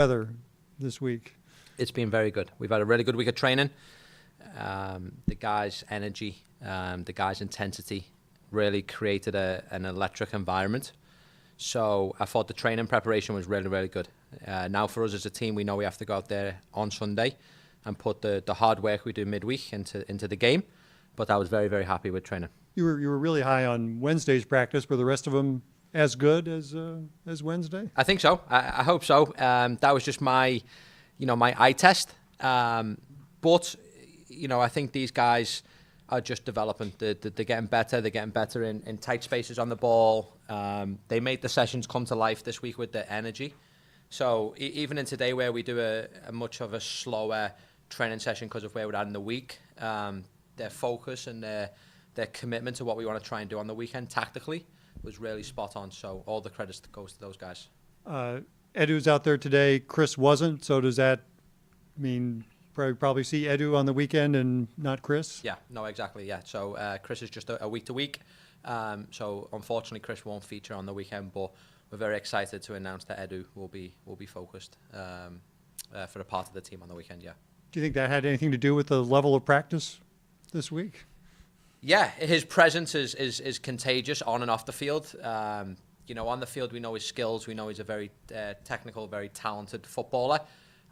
weather this week? It's been very good. We've had a really good week of training. The guys' energy, the guys' intensity really created an electric environment. So I thought the training preparation was really, really good. Now for us as a team, we know we have to go out there on Sunday and put the hard work we do midweek into the game. But I was very, very happy with training. You were really high on Wednesday's practice. Were the rest of them as good as Wednesday? I think so. I hope so. That was just my eye test. But I think these guys are just developing. They're getting better. They're getting better in tight spaces on the ball. They made the sessions come to life this week with their energy. So even in today where we do a much of a slower training session because of where we're at in the week, their focus and their commitment to what we want to try and do on the weekend tactically was really spot on. So all the credit goes to those guys. Edu's out there today. Chris wasn't. So does that mean probably see Edu on the weekend and not Chris? Yeah, no, exactly. Yeah. So Chris is just a week to week. So unfortunately, Chris won't feature on the weekend, but we're very excited to announce that Edu will be focused for a part of the team on the weekend. Yeah. Do you think that had anything to do with the level of practice this week? Yeah, his presence is contagious on and off the field. On the field, we know his skills. We know he's a very technical, very talented footballer.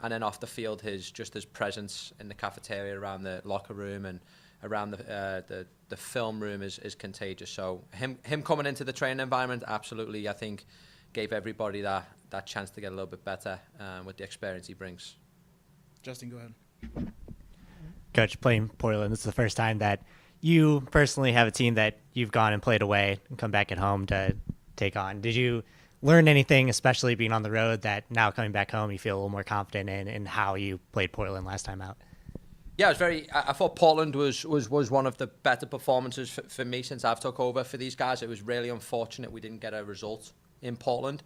And then off the field, his presence in the cafeteria, around the locker room, and around the film room is contagious. So him coming into the training environment, absolutely, I think, gave everybody that chance to get a little bit better with the experience he brings. Justin, go ahead. Coach, playing Portland, this is the first time that you personally have a team that you've gone and played away and come back at home to take on. Did you learn anything, especially being on the road, that now coming back home you feel a little more confident in how you played Portland last time out? Yeah, I thought Portland was one of the better performances for me since I've took over for these guys. It was really unfortunate we didn't get a result in Portland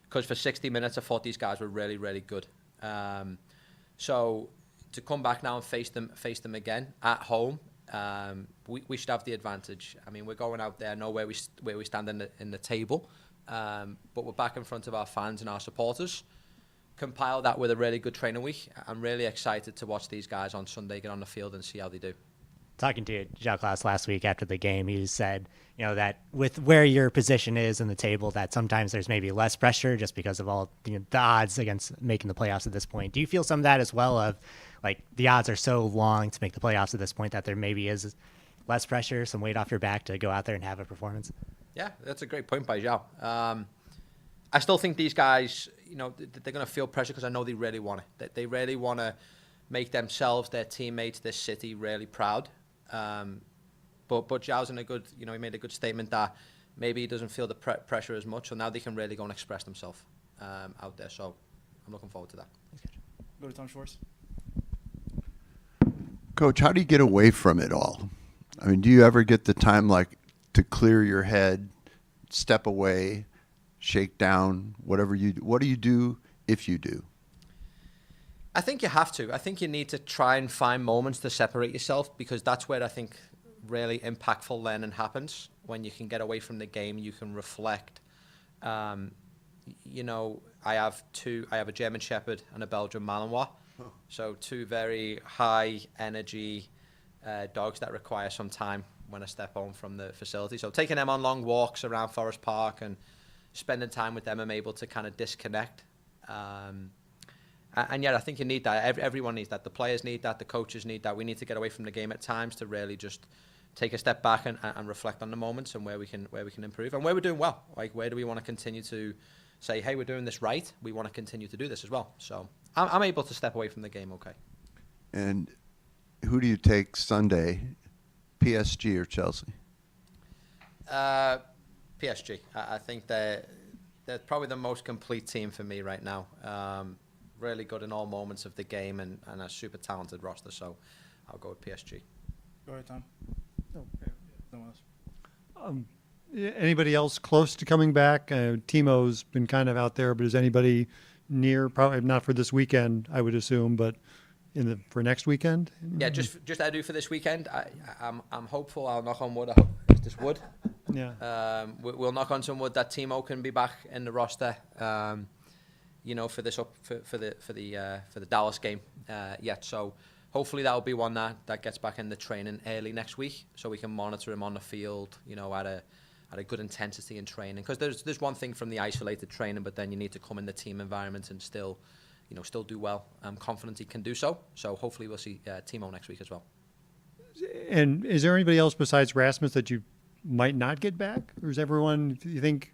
because for 60 minutes I thought these guys were really, really good. So to come back now and face them again at home, we should have the advantage. I mean, we're going out there, know where we stand in the table, but we're back in front of our fans and our supporters. Compile that with a really good training week. I'm really excited to watch these guys on Sunday get on the field and see how they do. Talking to Jacques Klaus last week after the game, he said, that with where your position is in the table, that sometimes there's maybe less pressure just because of all the odds against making the playoffs at this point. Do you feel some of that as well, of like the odds are so long to make the playoffs at this point that there maybe is less pressure, some weight off your back to go out there and have a performance? Yeah, that's a great point by Zhao. I still think these guys, they're going to feel pressure because I know they really want it. They really want to make themselves, their teammates, this city really proud. But Zhao's in a good, he made a good statement that maybe he doesn't feel the pressure as much, so now they can really go and express themselves out there. So I'm looking forward to that. Go to Tom Schwartz. Coach, how do you get away from it all? I mean, do you ever get the time to clear your head, step away, shake down, whatever you do? What do you do if you do? I think you have to. I think you need to try and find moments to separate yourself, because that's where I think really impactful learning happens. When you can get away from the game, you can reflect. I have a German Shepherd and a Belgian Malinois. Oh. So two very high energy dogs that require some time when I step home from the facility. So taking them on long walks around Forest Park and spending time with them, I'm able to kind of disconnect. And yet I think you need that. Everyone needs that. The players need that. The coaches need that. We need to get away from the game at times to really just take a step back and reflect on the moments and where we can improve and where we're doing well. Like, where do we want to continue to say, hey, we're doing this right. We want to continue to do this as well. So I'm able to step away from the game okay. And who do you take Sunday, PSG or Chelsea? PSG. I think they're probably the most complete team for me right now. Really good in all moments of the game and a super talented roster. So I'll go with PSG. Go ahead, Tom. Oh, No one else. Anybody else close to coming back? Timo's been kind of out there, but is anybody near? Probably not for this weekend, I would assume, but for next weekend? Yeah, just Edu for this weekend. I'm hopeful. I'll knock on wood. I hope it's just wood. Yeah. We'll knock on some wood that Timo can be back in the roster. for this for the Dallas game yet. So hopefully that will be one that gets back in the training early next week, so we can monitor him on the field, at a good intensity in training. Because there's one thing from the isolated training, but then you need to come in the team environment and still do well. I'm confident he can do so. So hopefully we'll see Timo next week as well. And is there anybody else besides Rasmus that you might not get back, or is everyone? Do you think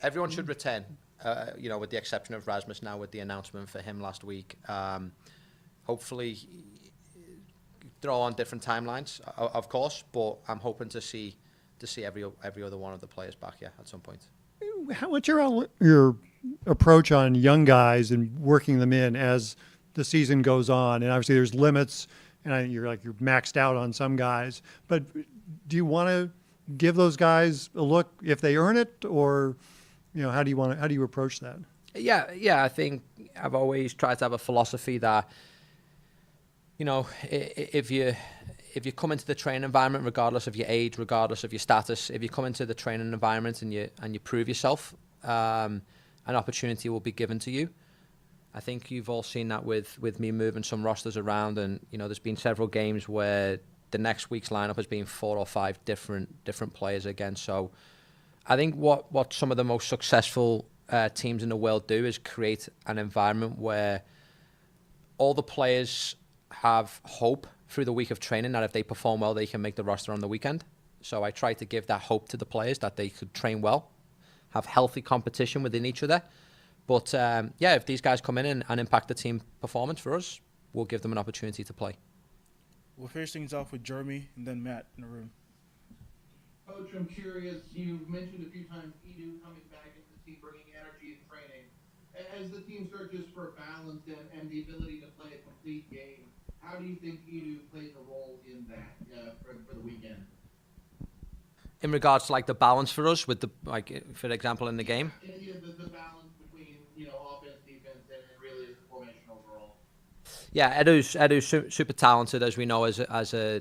everyone should return? With the exception of Rasmus now, with the announcement for him last week. Hopefully, they're all on different timelines, of course, but I'm hoping to see every other one of the players back, at some point. what's your approach on young guys and working them in as the season goes on? And obviously, there's limits, and you're maxed out on some guys. But do you want to give those guys a look if they earn it, or how do you approach that? Yeah. I think I've always tried to have a philosophy that if you come into the training environment, regardless of your age, regardless of your status, if you come into the training environment and you prove yourself, an opportunity will be given to you. I think you've all seen that with me moving some rosters around, and there's been several games where the next week's lineup has been 4 or 5 different players again. So I think what some of the most successful teams in the world do is create an environment where all the players have hope through the week of training that if they perform well, they can make the roster on the weekend. So I try to give that hope to the players that they could train well, have healthy competition within each other. But if these guys come in and impact the team performance for us, we'll give them an opportunity to play. We'll finish things off with Jeremy and then Matt in the room. Coach, I'm curious, you've mentioned a few times Edu coming back into the team, bringing energy and training. As the team searches for balance and the ability to play a complete game, how do you think Edu plays a role in that for the weekend? In regards to the balance for us, with for example, in the game? Yeah, the balance between, offense, defense, and really the formation overall. Yeah, Edu's super talented, as we know, as a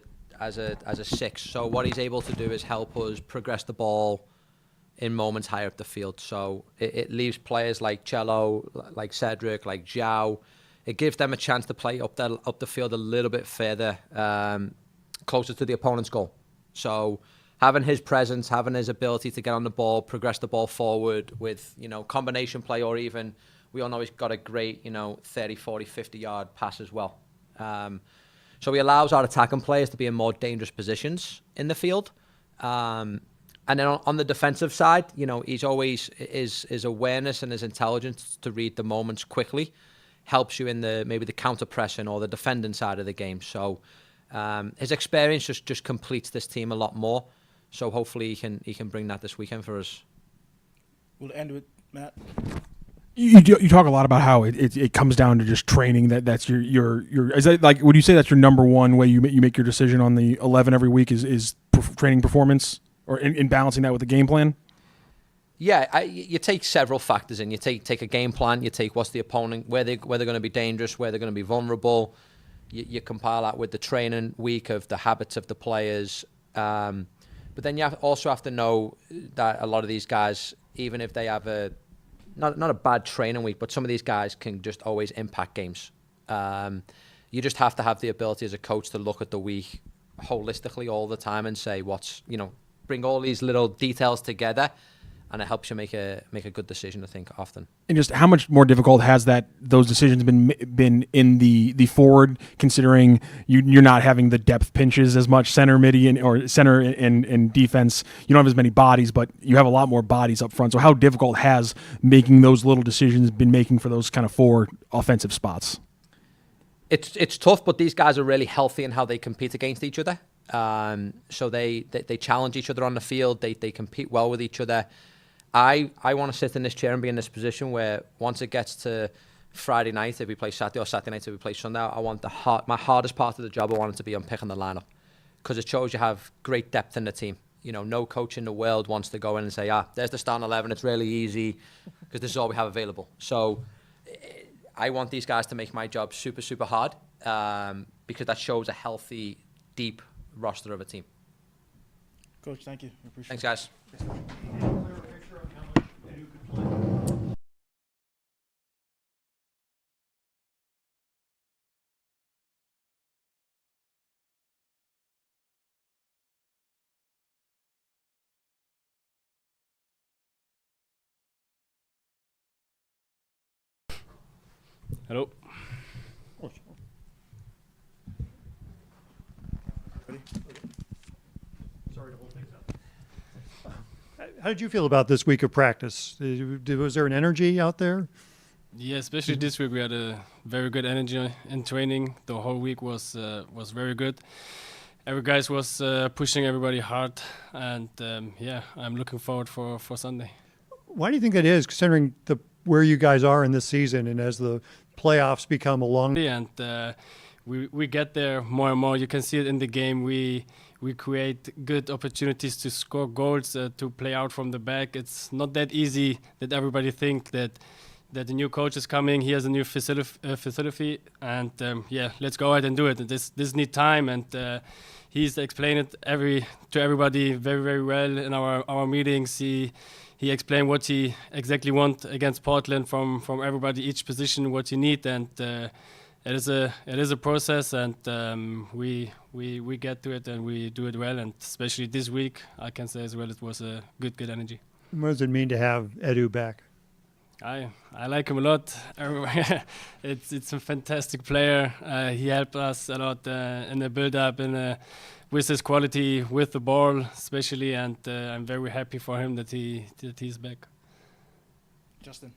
6. So what he's able to do is help us progress the ball in moments higher up the field. So it leaves players like Cello, like Cedric, like Zhao. It gives them a chance to play up the field a little bit further, closer to the opponent's goal. So having his presence, having his ability to get on the ball, progress the ball forward with, combination play, or even, we all know he's got a great, 30, 40, 50-yard pass as well. So he allows our attacking players to be in more dangerous positions in the field. And then on the defensive side, he's always, his awareness and his intelligence to read the moments quickly helps you in maybe the counter pressing or the defending side of the game. So his experience just completes this team a lot more. So hopefully he can bring that this weekend for us. We'll end with Matt. You talk a lot about how it comes down to just training. That's your is that would you say that's your number one way you make your decision on the 11 every week is training performance, or in balancing that with the game plan? Yeah, you take several factors in. You take a game plan. You take what's the opponent, where they're going to be dangerous, where they're going to be vulnerable. You compile that with the training week of the habits of the players. But then you also have to know that a lot of these guys, even if they have not a bad training week, but some of these guys can just always impact games. You just have to have the ability as a coach to look at the week holistically all the time and say bring all these little details together, and it helps you make a good decision, I think, often. And just how much more difficult has those decisions been in the forward, considering you're not having the depth pinches as much, center, midi, or center and defense. You don't have as many bodies, but you have a lot more bodies up front. So how difficult has making those little decisions been making for those kind of forward offensive spots? It's tough, but these guys are really healthy in how they compete against each other. So they challenge each other on the field. They compete well with each other. I want to sit in this chair and be in this position where once it gets to Friday night, if we play Saturday, or Saturday night if we play Sunday, I want my hardest part of the job, I want it to be on picking the lineup, because it shows you have great depth in the team. No coach in the world wants to go in and say, there's the starting 11, it's really easy, because this is all we have available. So I want these guys to make my job super, super hard, because that shows a healthy, deep roster of a team. Coach, thank you. I appreciate it. Thanks, guys. Hello. How did you feel about this week of practice? Was there an energy out there? Yeah, especially this week we had a very good energy in training. The whole week was very good. Every guys was pushing everybody hard, and yeah, I'm looking forward for Sunday. Why do you think that is, considering where you guys are in this season and as the playoffs become a long? And we get there more and more. You can see it in the game. We create good opportunities to score goals, to play out from the back. It's not that easy that everybody think that the new coach is coming. He has a new facility, and yeah, let's go ahead and do it. This need time, and he's explained it to everybody very, very well in our meetings. He explained what he exactly want against Portland from everybody, each position, what you need, and it is a process, and we get to it and we do it well, and especially this week, I can say as well, it was a good energy. What does it mean to have Edu back? I like him a lot. It's a fantastic player. He helped us a lot in the build-up and with his quality with the ball, especially, and I'm very happy for him that he's back. Justin.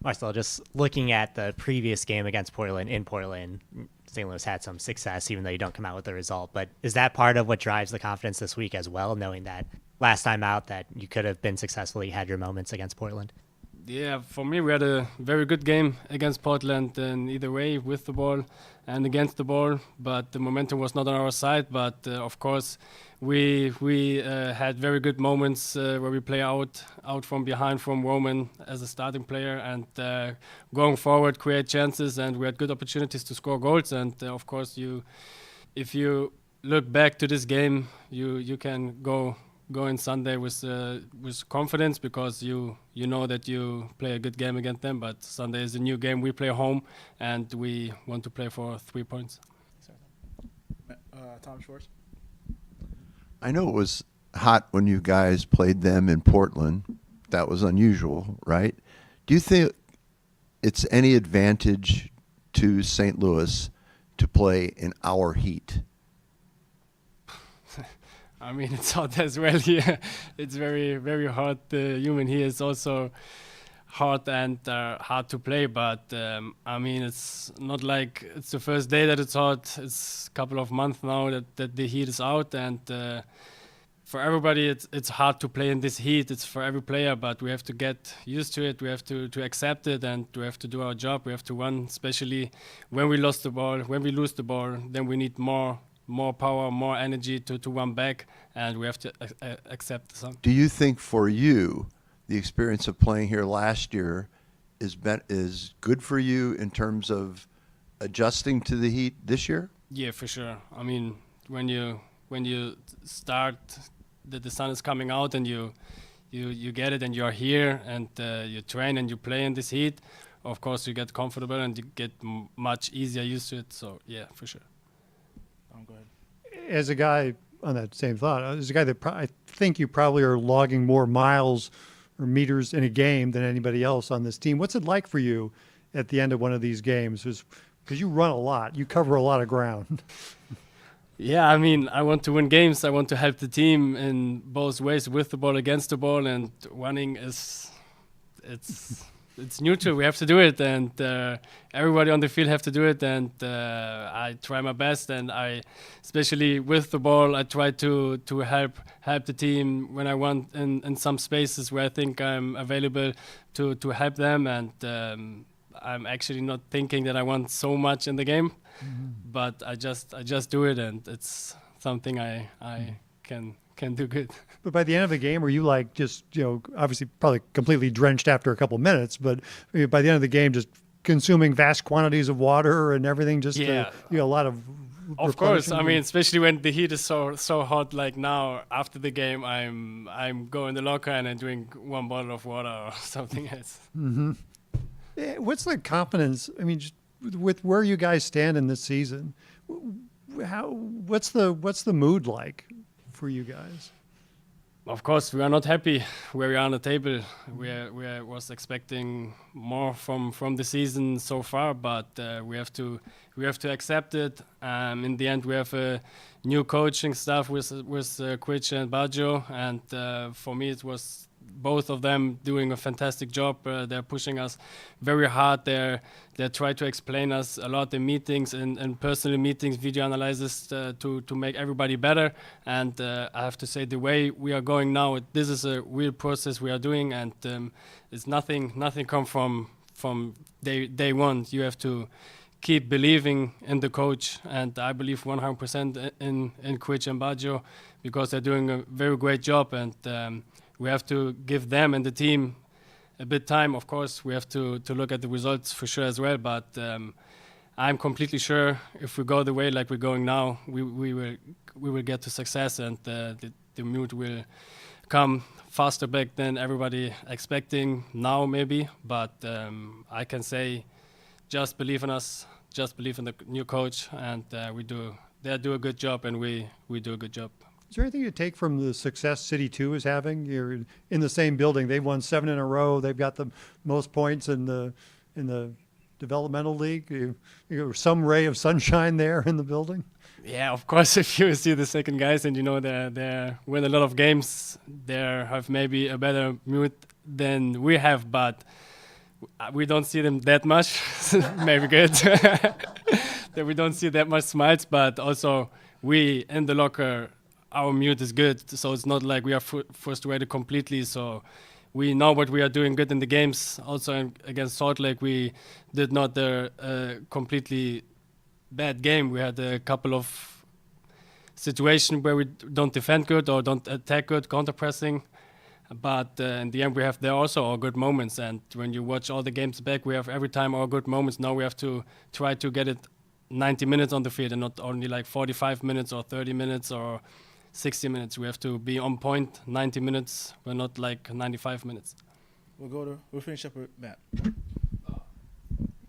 Marcel, just looking at the previous game against Portland in Portland, St. Louis had some success, even though you don't come out with the result. But is that part of what drives the confidence this week as well, knowing that last time out that you could have been successful, you had your moments against Portland? Yeah, for me, we had a very good game against Portland, and either way, with the ball and against the ball. But the momentum was not on our side. But of course, we had very good moments where we play out from behind from Roman as a starting player, and going forward, create chances, and we had good opportunities to score goals. And of course, if you look back to this game, you can go in Sunday with confidence, because you know that you play a good game against them. But Sunday is a new game. We play home, and we want to play for 3 points. Tom Schwartz. I know it was hot when you guys played them in Portland. That was unusual, right? Do you think it's any advantage to St. Louis to play in our heat? I mean, it's hot as well here. It's very, very hot. The human here is also hot and hard to play. But I mean, it's not like it's the first day that it's hot. It's a couple of months now that the heat is out. And for everybody, it's hard to play in this heat. It's for every player, but we have to get used to it. We have to accept it, and we have to do our job. We have to run, especially when we lose the ball. When we lose the ball, then we need more power, more energy to run back, and we have to accept some. Do you think for you, the experience of playing here last year is good for you in terms of adjusting to the heat this year? Yeah, for sure. I mean, when you start, the sun is coming out, and you get it, and you're here, and you train and you play in this heat, of course you get comfortable and you get much easier used to it. So yeah, for sure. Go ahead. As a guy on that same thought, as a guy that I think you probably are logging more miles or meters in a game than anybody else on this team. What's it like for you at the end of one of these games? Because you run a lot, you cover a lot of ground. Yeah, I mean, I want to win games. I want to help the team in both ways, with the ball, against the ball, and running it's neutral. We have to do it, and everybody on the field have to do it. And I try my best, and I, especially with the ball, I try to help the team when I want in some spaces where I think I'm available to help them. And I'm actually not thinking that I want so much in the game, but I just do it, and it's something I can do good. But by the end of the game, were you like just, obviously probably completely drenched after a couple minutes, but by the end of the game, just consuming vast quantities of water and everything, just a lot of. Of course, I mean, especially when the heat is so hot, like now after the game, I'm going to the locker and I drink 1 bottle of water or something else. Mm-hmm. What's the confidence? I mean, just with where you guys stand in this season, what's the mood like for you guys? Of course, we are not happy where we are on the table. We was expecting more from the season so far, but we have to accept it. In the end, we have a new coaching staff with Critchley and Marcel, and for me, it was both of them doing a fantastic job. They're pushing us very hard. They try to explain us a lot in meetings and personal meetings, video analysis to make everybody better. And I have to say, the way we are going now, this is a real process we are doing, and it's nothing come from day one. You have to keep believing in the coach, and I believe 100% in Critchley and Marcel, because they're doing a very great job, and we have to give them and the team a bit time. Of course, we have to look at the results for sure as well, but I'm completely sure if we go the way like we're going now, we will get to success, and the mood will come faster back than everybody expecting now maybe. But I can say, just believe in us, just believe in the new coach, and they do a good job, and we do a good job. Is there anything you take from the success City 2 is having? You're in the same building. They've won 7 in a row. They've got the most points in the developmental league. You some ray of sunshine there in the building? Yeah, of course. If you see the second guys and you know they win a lot of games, they have maybe a better mood than we have, but we don't see them that much. Maybe good. That we don't see that much smiles, but also we in the locker, our mood is good, so it's not like we are frustrated completely. So we know what we are doing good in the games. Also against Salt Lake, we did not a completely bad game. We had a couple of situations where we don't defend good or don't attack good, counter-pressing. But in the end, we have there also our good moments. And when you watch all the games back, we have every time our good moments. Now we have to try to get it 90 minutes on the field and not only like 45 minutes or 30 minutes or 60 minutes. We have to be on point 90 minutes. We're not like 95 minutes. We'll finish up with Matt.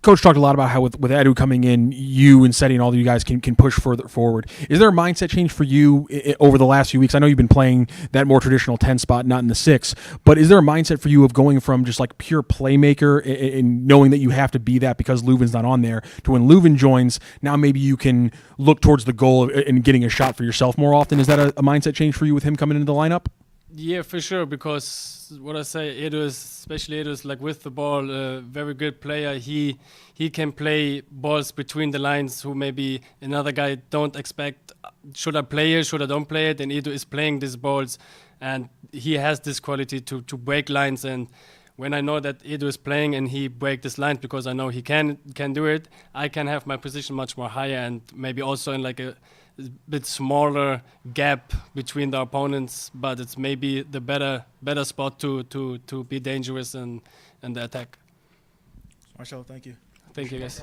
Coach talked a lot about how with Edu coming in, you and Seti and all of you guys can push further forward. Is there a mindset change for you over the last few weeks? I know you've been playing that more traditional 10 spot, not in the 6, but is there a mindset for you of going from just like pure playmaker and knowing that you have to be that because Leuven's not on there, to when Leuven joins, now maybe you can look towards the goal and getting a shot for yourself more often? Is that a mindset change for you with him coming into the lineup? Yeah, for sure, because what I say, especially Edu is like with the ball, a very good player. He can play balls between the lines who maybe another guy don't expect. Should I play it? Should I don't play it? And Edu is playing these balls, and he has this quality to break lines. And when I know that Edu is playing and he break this line, because I know he can do it, I can have my position much more higher and maybe also in like a bit smaller gap between the opponents, but it's maybe the better spot to be dangerous in the attack. Marcel, thank you. Thank you, guys.